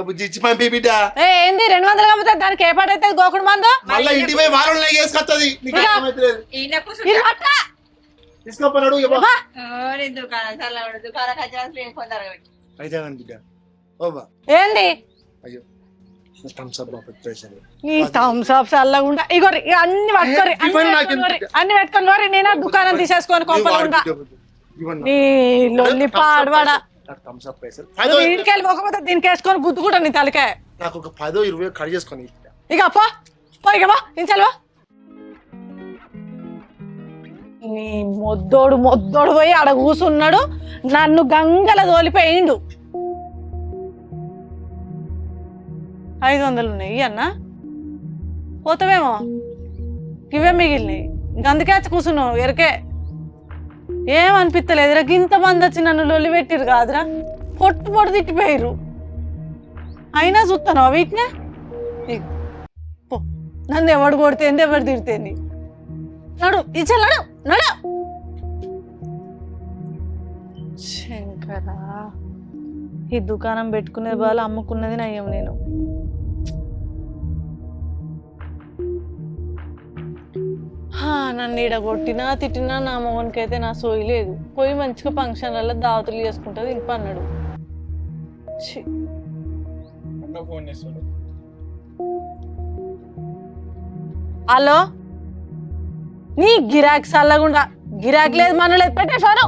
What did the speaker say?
బుజ్జి ఇచ్చి పంపి బిడ్డ. ఏంది 200 కాకపోతే దానికి ఏ పాట అయితే గోకుడు మందు మళ్ళీ ఇంటికి పోయి వారం వేసుకొస్తుంది. నీకు అర్థమైతలేదు. తీసుకోపోనాడు అయితే బిడ్డ. ఓబా ఏంది అయ్యో థమ్స్ అప్ పెట్టేసాను. ఈ థమ్స్ అప్ చల్లగుండా ఇగో అన్ని పట్టుకోరి అన్ని పెట్టుకొని లోరి నేను దుకాణం తీసేసుకొని కోపలుండా నీ లొల్లి పాడవాడా థమ్స్ అప్ పైసలు ఇంటికి వెళ్ళి పోకపోతే దీనికి వేసుకొని గుద్దుకుంటా నీ తలకే. నాకు ఒక 10-20 కట్ చేసుకొని ఇక పో ఇక బా ఇంచల్వా నీ మొద్దోడు పోయి ఆడ కూసున్నాడు నన్ను గంగల తోలిపోయిండు. 500 ఉన్నాయి అన్న పోతావేమో ఇవే మిగిలినాయి గందుకే వచ్చి కూర్చున్నావు ఎరకే ఏమనిపిస్తలేదురా ఇంత మంది వచ్చి నన్ను లొల్లి పెట్టిరు కాదురా పొట్టు తిట్టిపోయారు అయినా చూస్తాను వీటినే పో నన్ను ఎవడు కొడితేంది ఎవడు తిడితేంది నడు ఇచ్చా నడు నడు శంకరా ఈ దుకాణం పెట్టుకునేది బాగా అమ్ముకున్నది నయ్యం నేను. నన్ను ఈడ కొట్టినా తిట్టినా నా మొగనికి అయితే నా సోయి లేదు. పోయి మంచిగా ఫంక్షన్లలో దావతులు చేసుకుంటుంది ఇంప అన్నాడు. హలో నీ గిరాకీ చల్లగుండా గిరాకీ లేదు మన లేదు పెట్టే ఫోను.